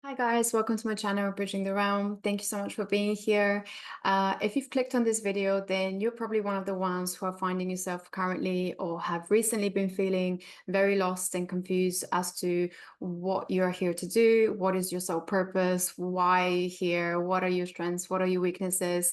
Hi guys, welcome to my channel, Bridging the Realm. Thank you so much for being here. If you've clicked on this video, then you're probably one of the ones who are finding yourself currently or have recently been feeling very lost and confused as to what you're here to do, what is your sole purpose, why are you here, what are your strengths, what are your weaknesses.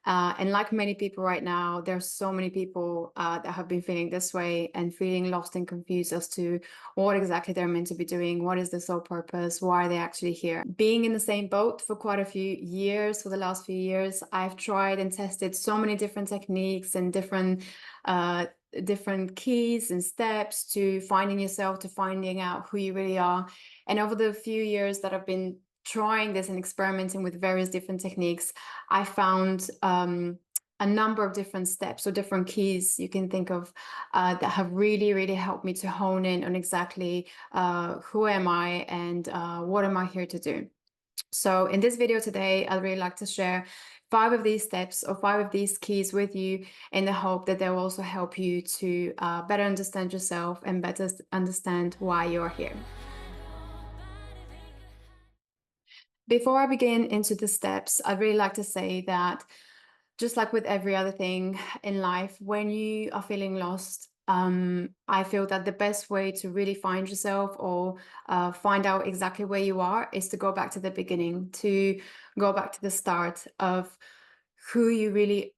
And like many people right now, there's so many people that have been feeling this way and feeling lost and confused as to what exactly they're meant to be doing, what is the sole purpose, why are they actually here. Being in the same boat for quite a few years, for the last few years, I've tried and tested so many different techniques and different keys and steps to finding yourself, to finding out who you really are. And over the few years that I've been trying this and experimenting with various different techniques, I found a number of different steps or different keys you can think of that have really helped me to hone in on exactly who am I and what am I here to do. So in this video today, I'd really like to share 5 of these steps or 5 of these keys with you in the hope that they will also help you to better understand yourself and better understand why you're here. Before I begin into the steps, I'd really like to say that just like with every other thing in life, when you are feeling lost, I feel that the best way to really find yourself or find out exactly where you are is to go back to the beginning, to go back to the start of who you really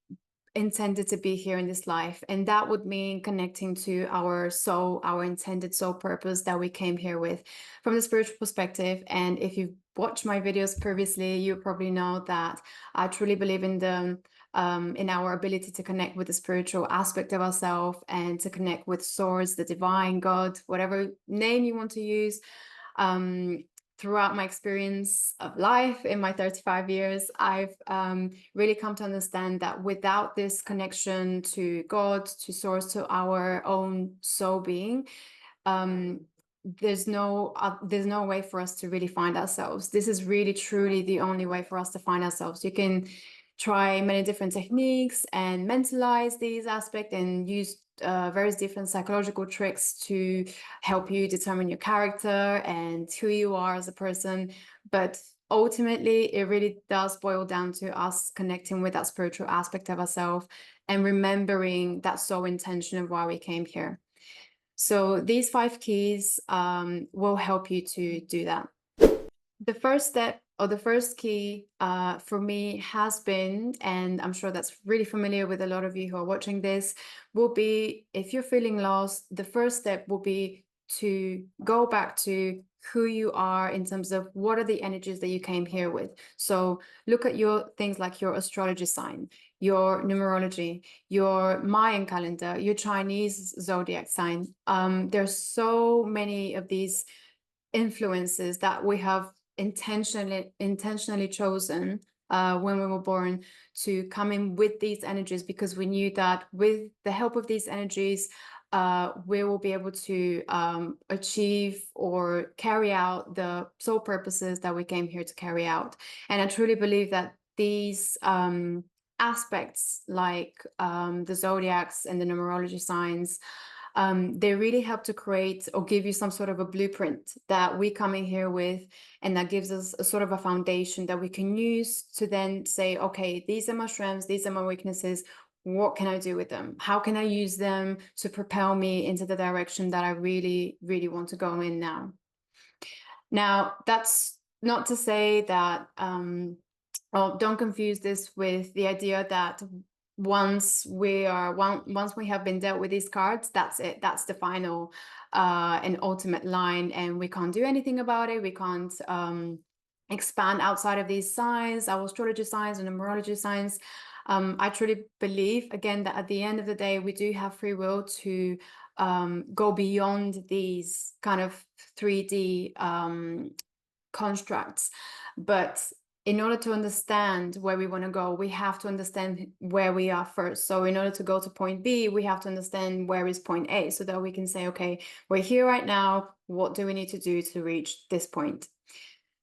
intended to be here in this life. And that would mean connecting to our soul, our intended soul purpose that we came here with from the spiritual perspective. And if you've watched my videos previously, you probably know that I truly believe in the in our ability to connect with the spiritual aspect of ourselves and to connect with source, the divine, God, whatever name you want to use. Throughout my experience of life in my 35 years, I've really come to understand that without this connection to God, to source, to our own soul being, there's no way for us to really find ourselves. This is really truly the only way for us to find ourselves. You can try many different techniques and mentalize these aspects and use various different psychological tricks to help you determine your character and who you are as a person. But ultimately, it really does boil down to us connecting with that spiritual aspect of ourselves and remembering that soul intention of why we came here. So these 5 keys will help you to do that. The first step or the first key for me has been, and I'm sure that's really familiar with a lot of you who are watching this, will be if you're feeling lost, the first step will be to go back to who you are in terms of what are the energies that you came here with. So look at your things like your astrology sign, your numerology, your Mayan calendar, your Chinese zodiac sign. There's so many of these influences that we have intentionally chosen when we were born to come in with these energies, because we knew that with the help of these energies we will be able to achieve or carry out the soul purposes that we came here to carry out. And I truly believe that these aspects like the zodiacs and the numerology signs, they really help to create or give you some sort of a blueprint that we come in here with, and that gives us a sort of a foundation that we can use to then say, okay, these are my strengths, these are my weaknesses, what can I do with them? How can I use them to propel me into the direction that I really want to go in now? Now, that's not to say that well, don't confuse this with the idea that once we have been dealt with these cards, that's it, that's the final and ultimate line, and we can't do anything about it. We can't expand outside of these signs, our astrology signs and numerology signs. I truly believe, again, that at the end of the day, we do have free will to go beyond these kind of 3D constructs. But in order to understand where we want to go, we have to understand where we are first. So in order to go to point B, we have to understand where is point A, so that we can say, okay, we're here right now. What do we need to do to reach this point?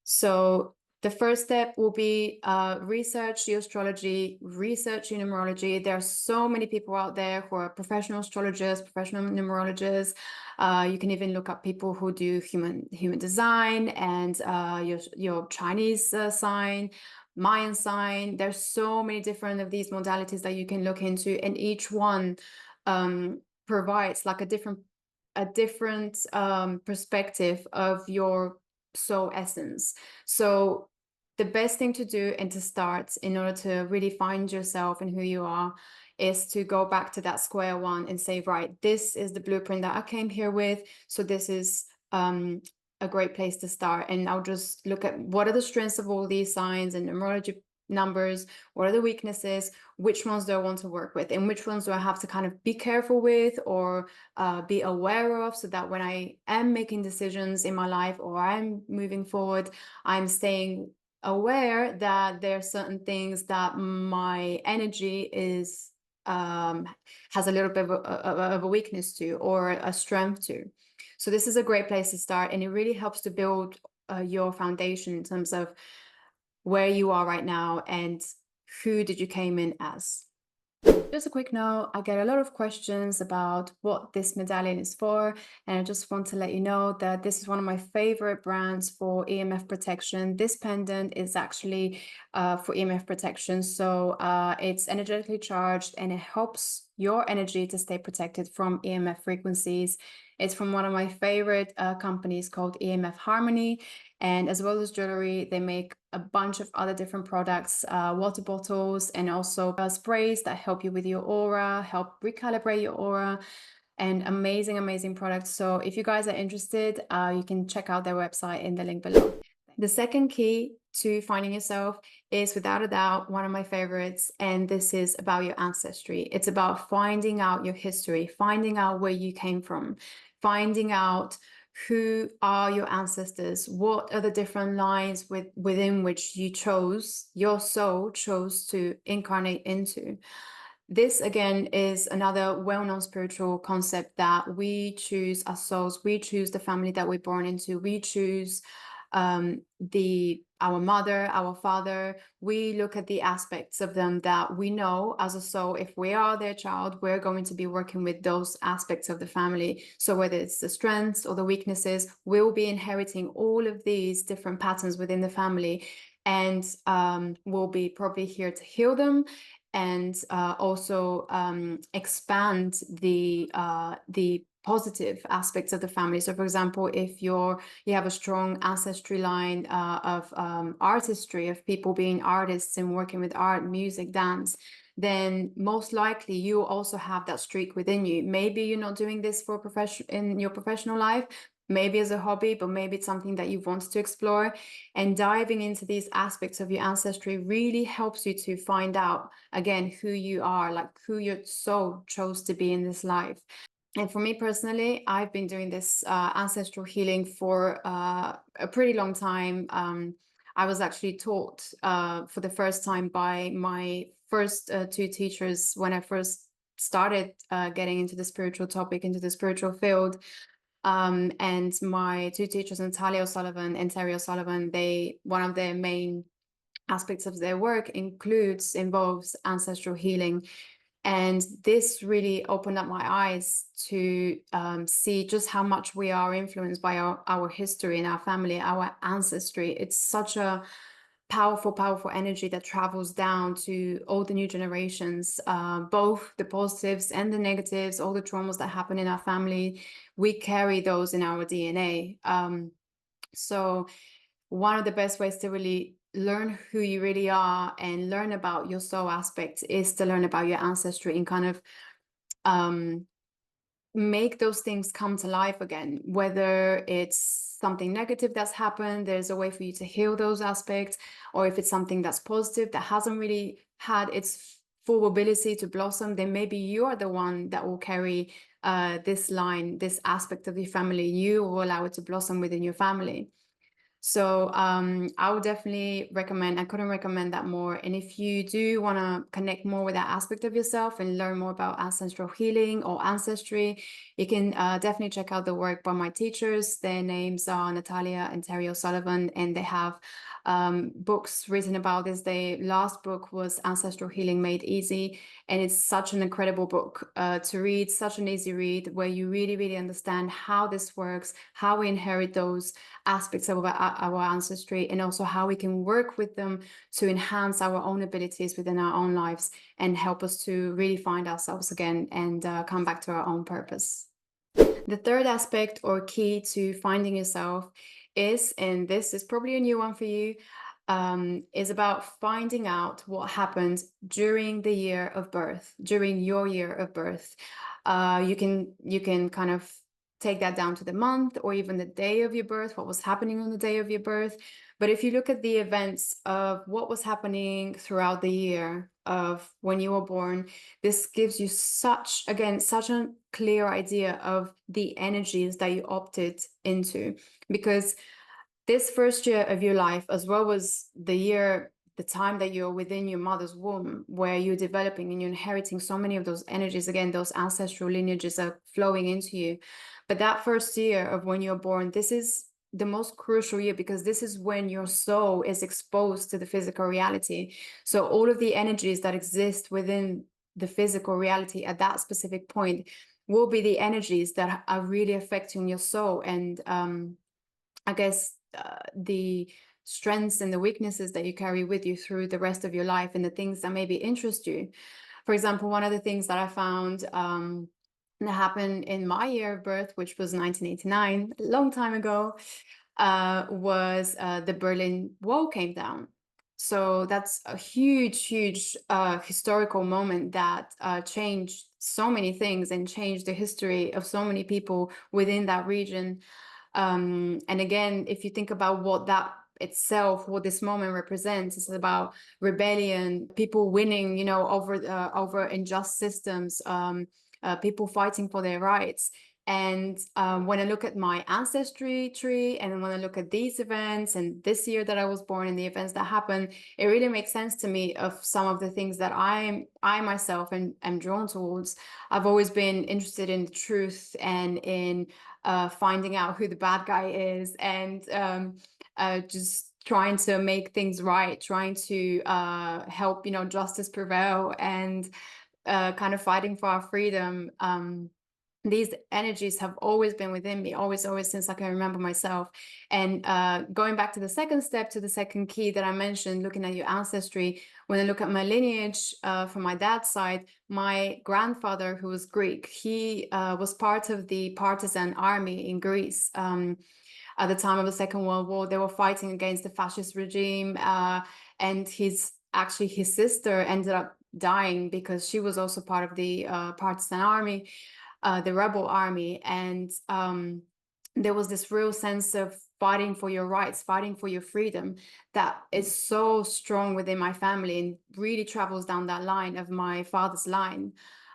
So The first step will be research your astrology, research your numerology. There are so many people out there who are professional astrologers, professional numerologists. You can even look up people who do human design and your Chinese sign, Mayan sign. There's so many different of these modalities that you can look into, and each one provides like a different perspective of your soul essence. So the best thing to do and to start in order to really find yourself and who you are is to go back to that square one and say, right, this is the blueprint that I came here with. So this is a great place to start. And I'll just look at what are the strengths of all these signs and numerology numbers, what are the weaknesses, which ones do I want to work with, and which ones do I have to kind of be careful with or be aware of, so that when I am making decisions in my life or I'm moving forward, I'm staying aware that there are certain things that my energy is has a little bit of a weakness to or a strength to. So this is a great place to start, and it really helps to build your foundation in terms of where you are right now and who did you came in as. Just a quick note, I get a lot of questions about what this medallion is for, and I just want to let you know that this is one of my favorite brands for EMF protection. This pendant is actually for EMF protection, so it's energetically charged and it helps your energy to stay protected from EMF frequencies. It's from one of my favorite companies called EMF Harmony, and as well as jewelry, they make a bunch of other different products, water bottles, and also sprays that help you with your aura, help recalibrate your aura, and amazing products. So if you guys are interested, you can check out their website in the link below. The second key to finding yourself is without a doubt one of my favorites, and this is about your ancestry. It's about finding out your history, finding out where you came from, finding out who are your ancestors, what are the different lines within which your soul chose to incarnate into. This again is another well-known spiritual concept that we choose our souls, we choose the family that we're born into, we choose our mother, our father. We look at the aspects of them that we know as a soul. If we are their child, we're going to be working with those aspects of the family. So whether it's the strengths or the weaknesses, we'll be inheriting all of these different patterns within the family, and we'll be probably here to heal them and also expand the positive aspects of the family. So for example, if you have a strong ancestry line of artistry, of people being artists and working with art, music, dance, then most likely you also have that streak within you. Maybe you're not doing this for in your professional life, maybe as a hobby, but maybe it's something that you want to explore. And diving into these aspects of your ancestry really helps you to find out, again, who you are, like who your soul chose to be in this life. And for me personally, I've been doing this ancestral healing for a pretty long time. I was actually taught for the first time by my first two teachers when I first started getting into the spiritual topic, into the spiritual field. And my two teachers, Natalia O'Sullivan and Terry O'Sullivan, one of their main aspects of their work involves ancestral healing. And this really opened up my eyes to see just how much we are influenced by our history and our family, our ancestry. It's such a powerful energy that travels down to all the new generations, both the positives and the negatives, all the traumas that happen in our family. We carry those in our DNA. So one of the best ways to really learn who you really are and learn about your soul aspect is to learn about your ancestry and kind of make those things come to life again. Whether it's something negative that's happened, there's a way for you to heal those aspects, or if it's something that's positive that hasn't really had its full ability to blossom, then maybe you are the one that will carry this aspect of your family. You will allow it to blossom within your family. So I would definitely recommend, I couldn't recommend that more. And if you do want to connect more with that aspect of yourself and learn more about ancestral healing or ancestry, you can definitely check out the work by my teachers. Their names are Natalia and Terry O'Sullivan, and they have books written about this. The last book was Ancestral Healing Made Easy, and it's such an incredible book to read, such an easy read, where you really, really understand how this works, how we inherit those aspects of our ancestry, and also how we can work with them to enhance our own abilities within our own lives and help us to really find ourselves again and come back to our own purpose. The third aspect or key to finding yourself is, and this is probably a new one for you, is about finding out what happened during the year of birth, during your year of birth. You can kind of take that down to the month or even the day of your birth, what was happening on the day of your birth. But if you look at the events of what was happening throughout the year of when you were born, this gives you such a clear idea of the energies that you opted into. Because this first year of your life, as well as the time that you're within your mother's womb, where you're developing and you're inheriting so many of those energies, again, those ancestral lineages are flowing into you. But that first year of when you're born, this is the most crucial year, because this is when your soul is exposed to the physical reality. So all of the energies that exist within the physical reality at that specific point will be the energies that are really affecting your soul, and I guess the strengths and the weaknesses that you carry with you through the rest of your life, and the things that maybe interest you. For example, one of the things that I found that happened in my year of birth, which was 1989, a long time ago, was the Berlin Wall came down. So that's a huge, huge historical moment that changed so many things and changed the history of so many people within that region. And again, if you think about what that itself, what this moment represents, it's about rebellion, people winning, over unjust systems, people fighting for their rights. And when I look at my ancestry tree, and when I look at these events and this year that I was born and the events that happened, it really makes sense to me of some of the things that I myself am drawn towards. I've always been interested in the truth and in finding out who the bad guy is, and just trying to make things right, trying to help, justice prevail, and kind of fighting for our freedom. These energies have always been within me, always, since I can remember myself. And going back to the second step, to the second key that I mentioned, looking at your ancestry, when I look at my lineage from my dad's side, my grandfather, who was Greek, he was part of the partisan army in Greece. At the time of the Second World War, they were fighting against the fascist regime, and his sister ended up dying because she was also part of the partisan army, the rebel army. And there was this real sense of fighting for your rights, fighting for your freedom, that is so strong within my family and really travels down that line of my father's line,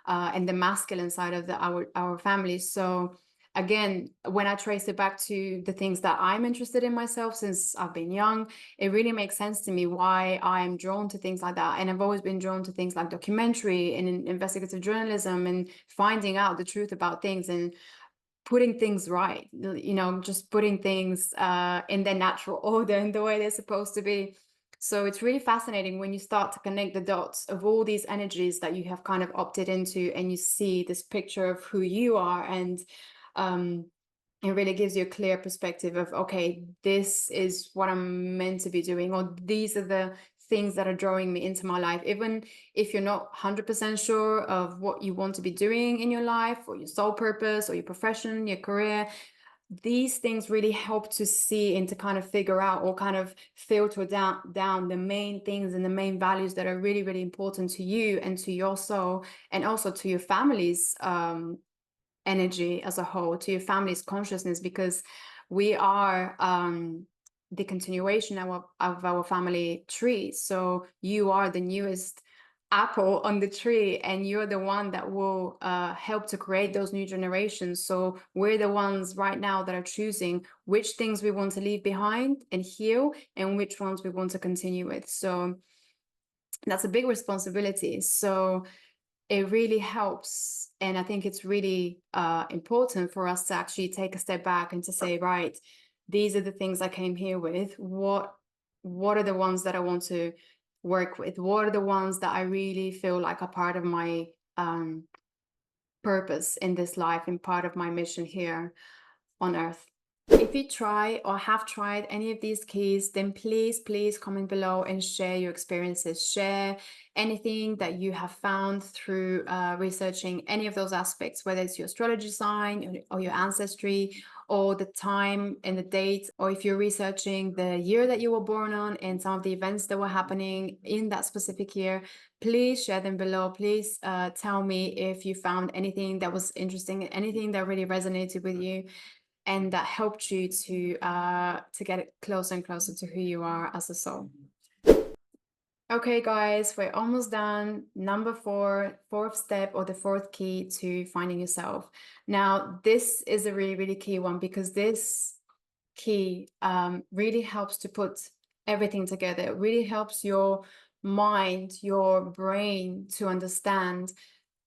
and the masculine side of our family. So again, when I trace it back to the things that I'm interested in myself since I've been young, it really makes sense to me why I'm drawn to things like that. And I've always been drawn to things like documentary and investigative journalism, and finding out the truth about things and putting things right, just putting things in their natural order and the way they're supposed to be. So it's really fascinating when you start to connect the dots of all these energies that you have kind of opted into, and you see this picture of who you are. And it really gives you a clear perspective of, okay, this is what I'm meant to be doing, or these are the things that are drawing me into my life. Even if you're not 100% sure of what you want to be doing in your life, or your soul purpose, or your profession, your career, these things really help to see and to kind of figure out, or kind of filter down the main things and the main values that are really, really important to you and to your soul, and also to your family's energy as a whole, to your family's consciousness, because we are the continuation of our family tree. So you are the newest apple on the tree, and you're the one that will help to create those new generations. So we're the ones right now that are choosing which things we want to leave behind and heal, and which ones we want to continue with. So that's a big responsibility. So it really helps. And I think it's really important for us to actually take a step back and to say, right, these are the things I came here with. What what are the ones that I want to work with? What are the ones that I really feel like are part of my purpose in this life and part of my mission here on earth? If you try or have tried any of these keys, then please comment below and share your experiences. Share anything that you have found through researching any of those aspects, whether it's your astrology sign or your ancestry, or the time and the date, or if you're researching the year that you were born on and some of the events that were happening in that specific year. Please share them below. Please tell me if you found anything that was interesting, anything that really resonated with you and that helped you to get closer and closer to who you are as a soul. Okay, guys, we're almost done. Number 4, fourth step, or the fourth key to finding yourself. Now, this is a really key one, because this key really helps to put everything together. It really helps your mind, your brain to understand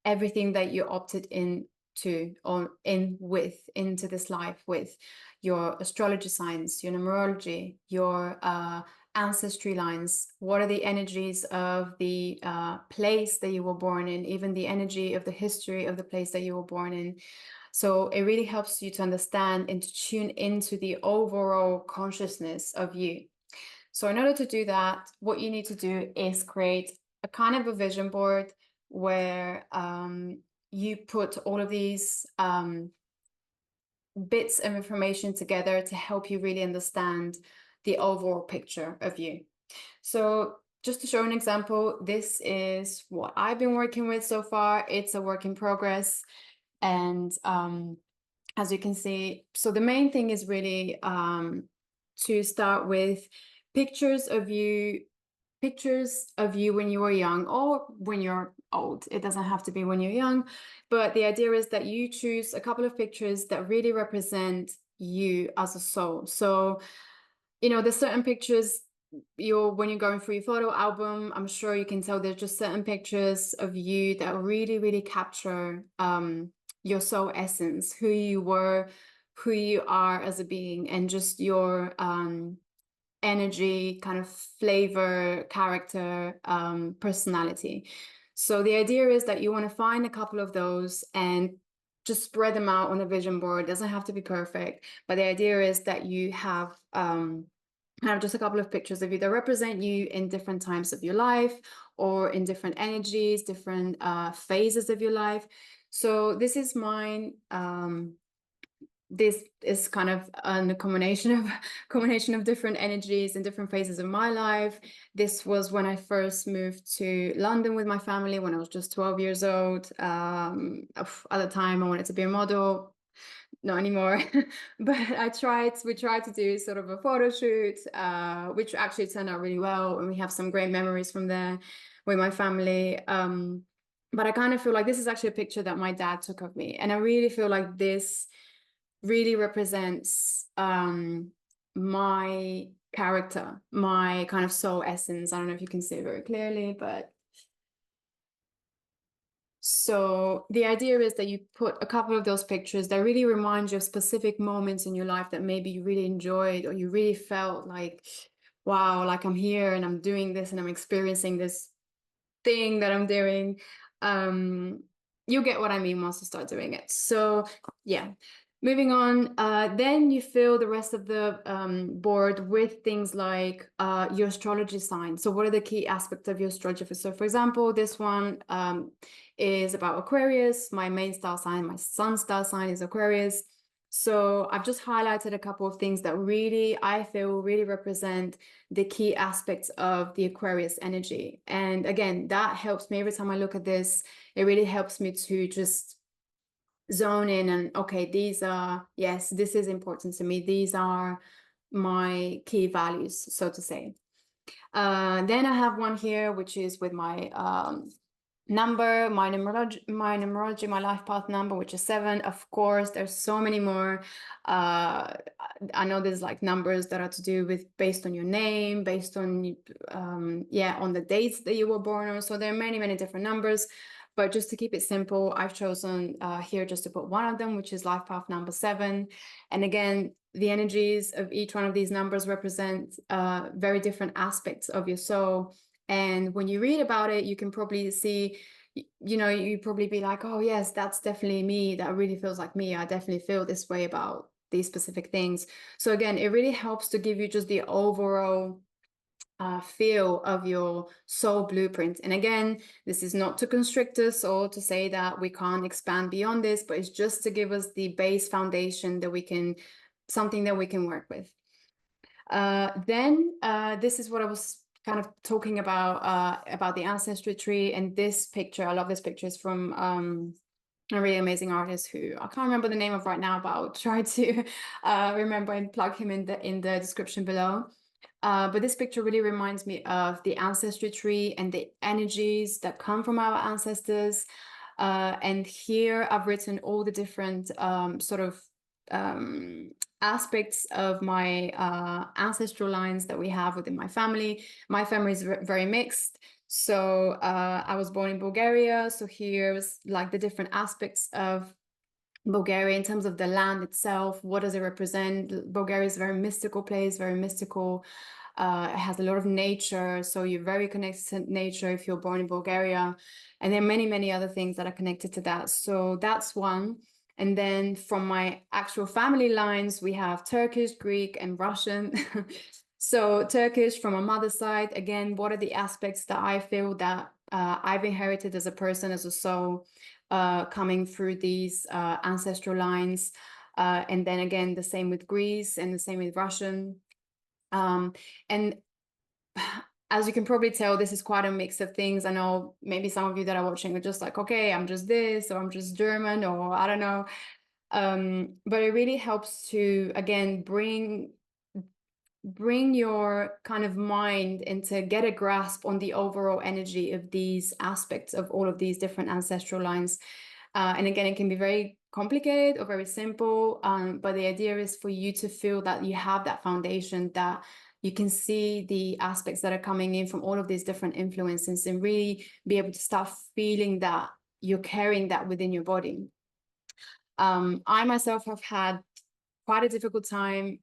everything that you opted into or into this life with: your astrology signs, your numerology, your ancestry lines. What are the energies of the place that you were born in, even the energy of the history of the place that you were born in. So it really helps you to understand and to tune into the overall consciousness of you. So in order to do that, what you need to do is create a kind of a vision board where you put all of these bits of information together to help you really understand the overall picture of you. So just to show an example, this is what I've been working with so far. It's a work in progress. And as you can see, so the main thing is really to start with pictures of you when you were young or when you're old. It doesn't have to be when you're young, but the idea is that you choose a couple of pictures that really represent you as a soul. So, you know, there's certain pictures when you're going through your photo album, I'm sure you can tell there's just certain pictures of you that really capture your soul essence, who you were, who you are as a being, and just your energy, kind of flavor, character, personality. So the idea is that you want to find a couple of those and just spread them out on a vision board. It doesn't have to be perfect, but the idea is that you have kind of just a couple of pictures of you that represent you in different times of your life, or in different energies, different phases of your life. So this is mine. This is kind of a combination of different energies and different phases of my life. This was when I first moved to London with my family when I was just 12 years old. At the time, I wanted to be a model. Not anymore. But we tried to do sort of a photo shoot, which actually turned out really well, and we have some great memories from there with my family. But I kind of feel like this is actually a picture that my dad took of me, and I really feel like this really represents my character, my kind of soul essence. I don't know if you can see it very clearly, but so the idea is that you put a couple of those pictures that really remind you of specific moments in your life that maybe you really enjoyed, or you really felt like, wow, like I'm here and I'm doing this and I'm experiencing this thing that I'm doing. You'll get what I mean once you start doing it. So yeah. Moving on, then you fill the rest of the board with things like your astrology sign. So what are the key aspects of your astrology? So for example, this one is about Aquarius. My main star sign, my sun star sign is Aquarius. So I've just highlighted a couple of things that really, I feel, really represent the key aspects of the Aquarius energy. And again, that helps me every time I look at this. It really helps me to just zone in and, okay, these are, yes, this is important to me. These are my key values, so to say. Then I have one here, which is with my number, my numerology, my life path number, which is 7. Of course, there's so many more. I know there's like numbers that are to do with based on your name, based on on the dates that you were born on. So there are many different numbers. But just to keep it simple, I've chosen here just to put one of them, which is life path number 7. And again, the energies of each one of these numbers represent very different aspects of your soul. And when you read about it, you can probably see, you probably be like, oh yes, that's definitely me. That really feels like me. I definitely feel this way about these specific things. So again, it really helps to give you just the overall feel of your soul blueprint. And again, this is not to constrict us or to say that we can't expand beyond this, but it's just to give us the base foundation that we can, something that we can work with. Then this is what I was kind of talking about the ancestry tree. And this picture, I love this picture, is from a really amazing artist who I can't remember the name of right now, but I'll try to remember and plug him in the description below. But this picture really reminds me of the ancestry tree and the energies that come from our ancestors. And here I've written all the different sort of aspects of my ancestral lines that we have within my family. My family is very mixed. So I was born in Bulgaria. So here's like the different aspects of Bulgaria in terms of the land itself. What does it represent? Bulgaria is a very mystical place, very mystical. It has a lot of nature. So you're very connected to nature if you're born in Bulgaria. And there are many, many other things that are connected to that. So that's one. And then from my actual family lines, we have Turkish, Greek, and Russian. So Turkish from my mother's side, again, what are the aspects that I feel that I've inherited as a person, as a soul, coming through these ancestral lines. And then again, the same with Greece and the same with Russian. And as you can probably tell, this is quite a mix of things. I know maybe some of you that are watching are just like, okay, I'm just this, or I'm just German, or I don't know. But it really helps to, again, bring your kind of mind and to get a grasp on the overall energy of these aspects of all of these different ancestral lines. And again, it can be very complicated or very simple, but the idea is for you to feel that you have that foundation, that you can see the aspects that are coming in from all of these different influences, and really be able to start feeling that you're carrying that within your body. I myself have had quite a difficult time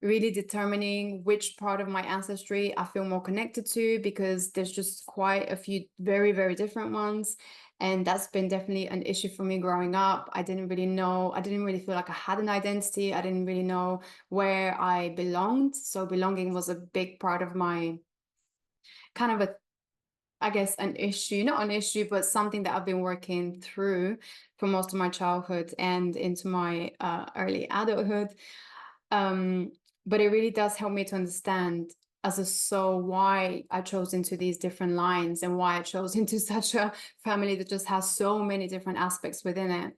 really determining which part of my ancestry I feel more connected to, because there's just quite a few very, very different ones. And that's been definitely an issue for me growing up. I didn't really feel like I had an identity. I didn't really know where I belonged. So belonging was a big part of my kind of I guess, an issue, not an issue, but something that I've been working through for most of my childhood and into my early adulthood. But it really does help me to understand as a soul why I chose into these different lines and why I chose into such a family that just has so many different aspects within it.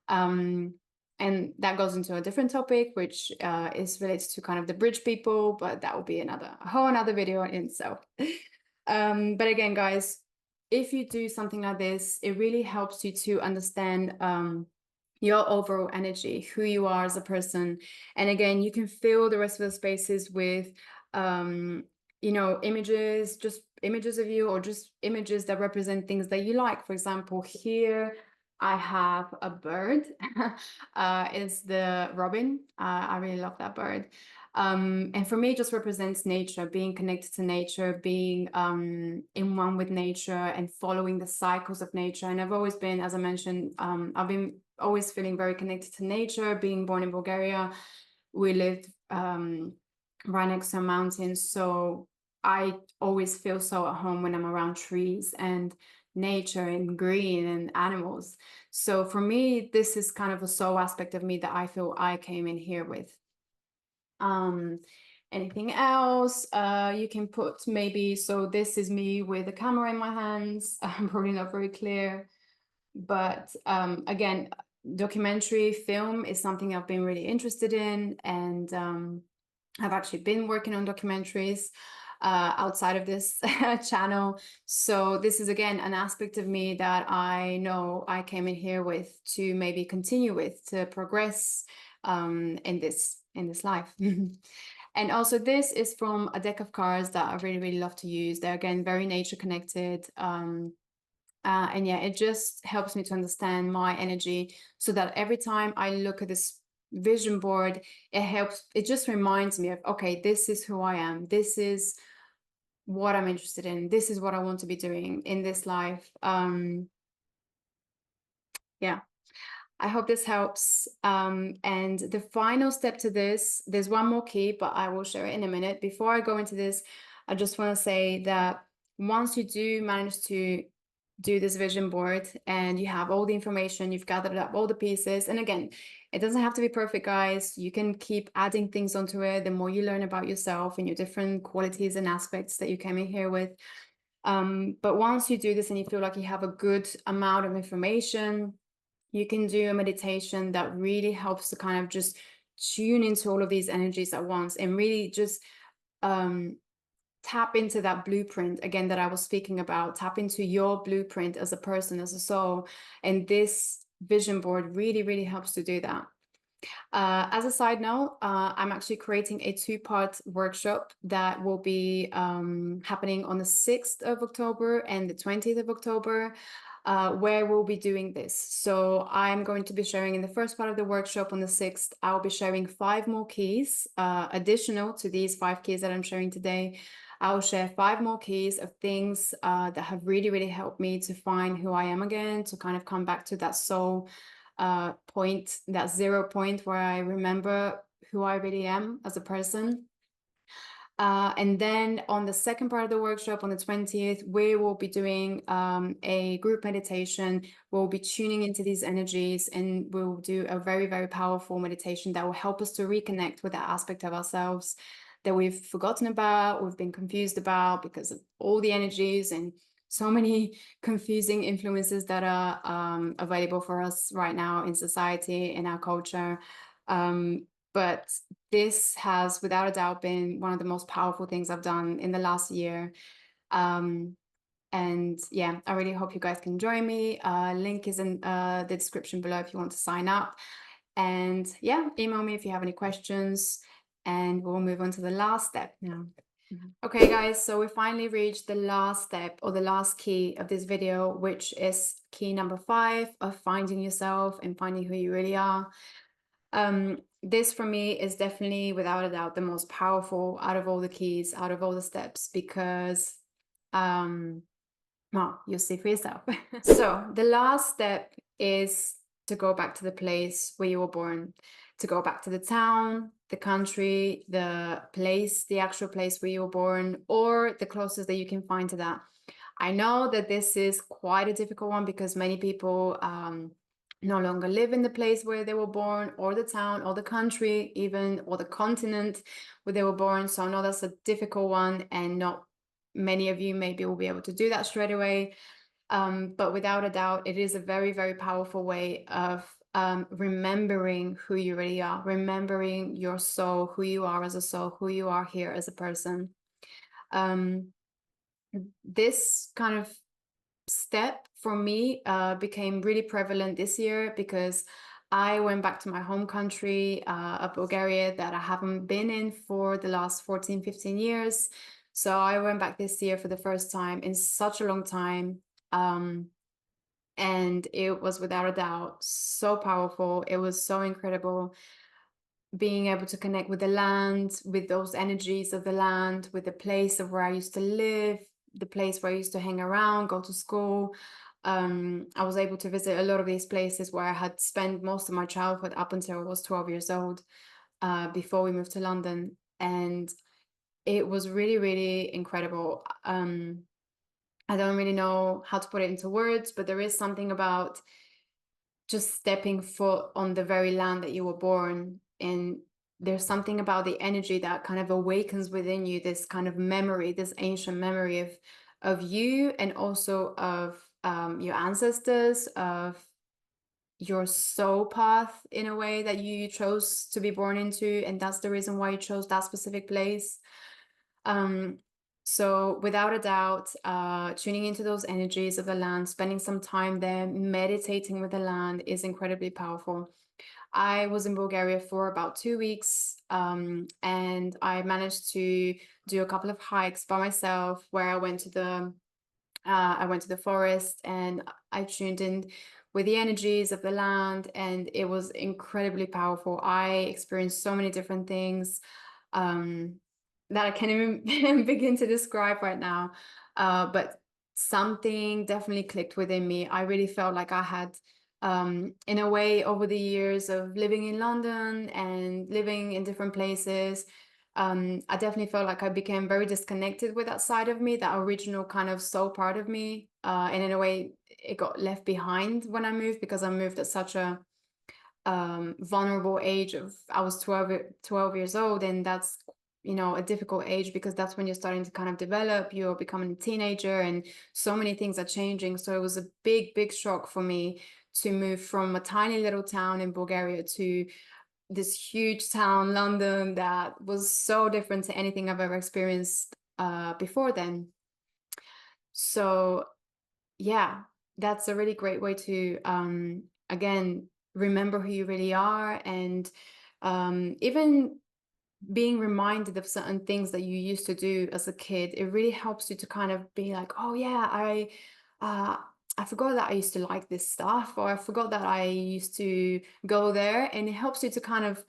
And that goes into a different topic, which is related to kind of the bridge people, but that will be a whole another video in itself. But again, guys, if you do something like this, it really helps you to understand your overall energy, who you are as a person. And again, you can fill the rest of the spaces with, images, just images of you, or just images that represent things that you like. For example, here I have a bird. It's the robin. I really love that bird. And for me, it just represents nature, being connected to nature, being in one with nature and following the cycles of nature. And I've always been, as I mentioned, I've been always feeling very connected to nature. Being born in Bulgaria, we lived right next to a mountain. So I always feel so at home when I'm around trees and nature and green and animals. So for me, this is kind of a soul aspect of me that I feel I came in here with. Anything else you can put maybe, so this is me with a camera in my hands. I'm probably not very clear, but again, documentary film is something I've been really interested in, and I've actually been working on documentaries outside of this channel. So this is again an aspect of me that I know I came in here with to maybe continue with, to progress in this life. And also this is from a deck of cards that I really, really love to use. They're again very nature connected. And yeah, it just helps me to understand my energy, so that every time I look at this vision board, it just reminds me of, okay, this is who I am. This is what I'm interested in. This is what I want to be doing in this life. Yeah. I hope this helps. And the final step to this, there's one more key, but I will share it in a minute. Before I go into this, I just want to say that once you do manage to do this vision board and you have all the information, you've gathered up all the pieces. And again, it doesn't have to be perfect, guys. You can keep adding things onto it. The more you learn about yourself and your different qualities and aspects that you came in here with. But once you do this and you feel like you have a good amount of information, you can do a meditation that really helps to kind of just tune into all of these energies at once and really just tap into that blueprint again that I was speaking about. Tap into your blueprint as a person, as a soul. And this vision board really, really helps to do that. As a side note, I'm actually creating a 2-part workshop that will be happening on the 6th of October and the 20th of October, where we'll be doing this. So I'm going to be sharing in the first part of the workshop on the 6th, I'll be sharing 5 more keys, additional to these 5 keys that I'm sharing today. I'll share 5 more keys of things that have really, really helped me to find who I am again, to kind of come back to that soul point, that 0 point where I remember who I really am as a person. And then on the second part of the workshop on the 20th, we will be doing a group meditation. We'll be tuning into these energies and we'll do a very, very powerful meditation that will help us to reconnect with that aspect of ourselves that we've forgotten about, we've been confused about because of all the energies and so many confusing influences that are available for us right now in society, in our culture. But this has without a doubt been one of the most powerful things I've done in the last year. And yeah, I really hope you guys can join me. Link is in the description below if you want to sign up. And yeah, email me if you have any questions and we'll move on to the last step now. Okay, guys, so we finally reached the last step or the last key of this video, which is key number 5 of finding yourself and finding who you really are. This for me is definitely without a doubt the most powerful out of all the keys, out of all the steps, because well, you'll see for yourself. So the last step is to go back to the place where you were born, to go back to the town, the country, the place, the actual place where you were born, or the closest that you can find to that. I know that this is quite a difficult one because many people no longer live in the place where they were born, or the town, or the country even, or the continent where they were born. So I know that's a difficult one, and not many of you maybe will be able to do that straight away. But without a doubt, it is a very, very powerful way of remembering who you really are, remembering your soul, who you are as a soul, who you are here as a person. This kind of step for me became really prevalent this year because I went back to my home country of Bulgaria that I haven't been in for the last 14, 15 years. So I went back this year for the first time in such a long time. And it was without a doubt so powerful. It was so incredible being able to connect with the land, with those energies of the land, with the place of where I used to live, the place where I used to hang around, go to school. I was able to visit a lot of these places where I had spent most of my childhood up until I was 12 years old, before we moved to London. And it was really, really incredible. I don't really know how to put it into words, but there is something about just stepping foot on the very land that you were born in. There's something about the energy that kind of awakens within you this kind of memory, this ancient memory of you, and also of your ancestors, of your soul path in a way that you chose to be born into, and that's the reason why you chose that specific place. So without a doubt, tuning into those energies of the land, spending some time there, meditating with the land is incredibly powerful. I was in Bulgaria for about 2 weeks, and I managed to do a couple of hikes by myself where I went to the forest and I tuned in with the energies of the land, and it was incredibly powerful. I experienced so many different things um, that I can't even begin to describe right now. But something definitely clicked within me. I really felt like I had, in a way, over the years of living in London and living in different places, I definitely felt like I became very disconnected with that side of me, that original kind of soul part of me. And in a way, it got left behind when I moved, because I moved at such a vulnerable age of, I was 12 years old, and that's, you know, a difficult age, because that's when you're starting to kind of develop, you're becoming a teenager, and so many things are changing. So it was a big shock for me to move from a tiny little town in Bulgaria to this huge town, London, that was so different to anything I've ever experienced before then. So yeah, that's a really great way to again, remember who you really are, and even being reminded of certain things that you used to do as a kid. It really helps you to kind of be like, oh yeah, uh I forgot that I used to like this stuff, or I forgot that I used to go there. And it helps you to kind of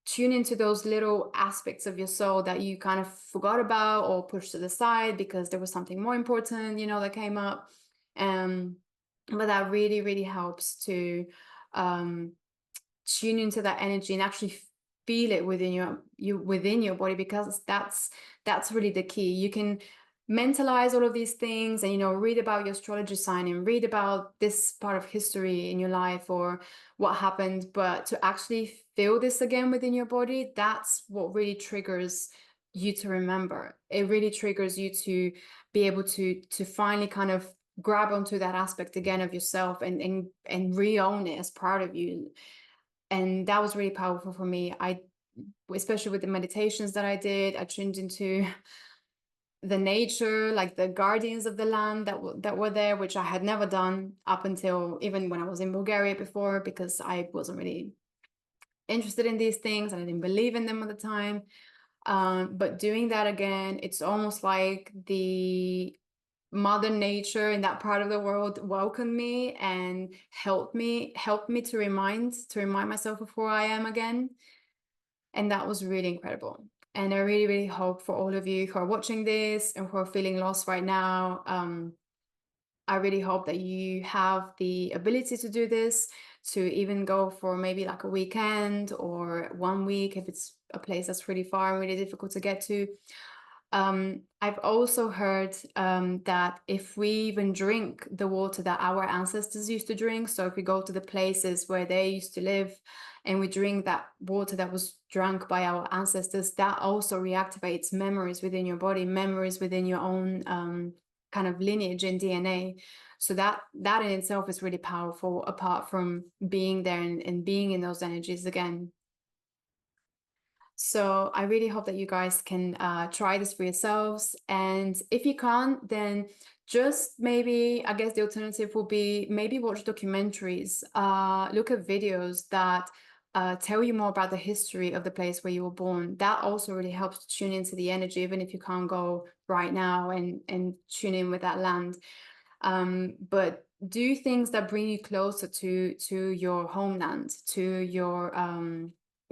tune into those little aspects of your soul that you kind of forgot about or pushed to the side because there was something more important, you know, that came up. um but that really helps to um tune into that energy and actually feel it within within your body, because that's really the key. You can mentalize all of these things and, you know, read about your astrology sign and read about this part of history in your life or what happened, but to actually feel this again within your body, that's what really triggers you to remember. It really triggers you to be able to finally kind of grab onto that aspect again of yourself and re-own it as part of you. And that was really powerful for me. I, especially with the meditations that I did, I tuned into the nature, like the guardians of the land that were there, which I had never done up until even when I was in Bulgaria before, because I wasn't really interested in these things and I didn't believe in them at the time. But doing that again, it's almost like the mother nature in that part of the world welcomed me and helped me to remind myself of who I am again. And that was really incredible. And I really hope for all of you who are watching this and who are feeling lost right now, I really hope that you have the ability to do this, to even go for maybe like a weekend or 1 week if it's a place that's really far and really difficult to get to. I've also heard that if we even drink the water that our ancestors used to drink, so if we go to the places where they used to live and we drink that water that was drunk by our ancestors, that also reactivates memories within your body, memories within your own kind of lineage and DNA. So that in itself is really powerful, apart from being there and being in those energies again. So I really hope that you guys can try this for yourselves. And if you can't, then just maybe, I guess the alternative will be maybe watch documentaries, look at videos that tell you more about the history of the place where you were born. That also really helps to tune into the energy, even if you can't go right now and tune in with that land. But do things that bring you closer to your homeland, to your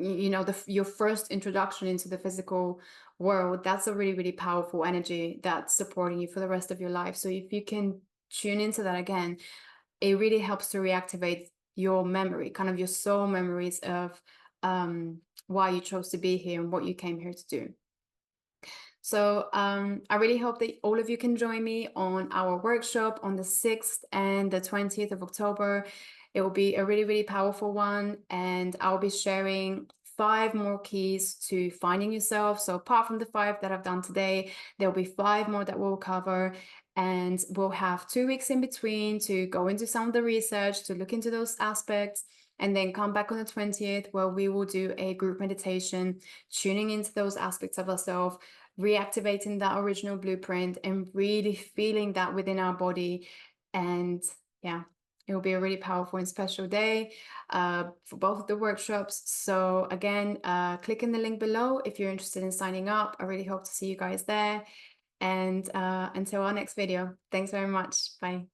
you know, your first introduction into the physical world. That's a really powerful energy that's supporting you for the rest of your life. So if you can tune into that again, it really helps to reactivate your memory, kind of your soul memories of why you chose to be here and what you came here to do. So I really hope that all of you can join me on our workshop on the 6th and the 20th of October. It will be a really powerful one, and I'll be sharing 5 more keys to finding yourself. So apart from the 5 that I've done today, there'll be 5 more that we'll cover, and we'll have 2 weeks in between to go into some of the research, to look into those aspects, and then come back on the 20th where we will do a group meditation, tuning into those aspects of ourselves, reactivating that original blueprint and really feeling that within our body. And yeah, it will be a really powerful and special day for both of the workshops. So again, click in the link below if you're interested in signing up. I really hope to see you guys there. And until our next video, thanks very much. Bye.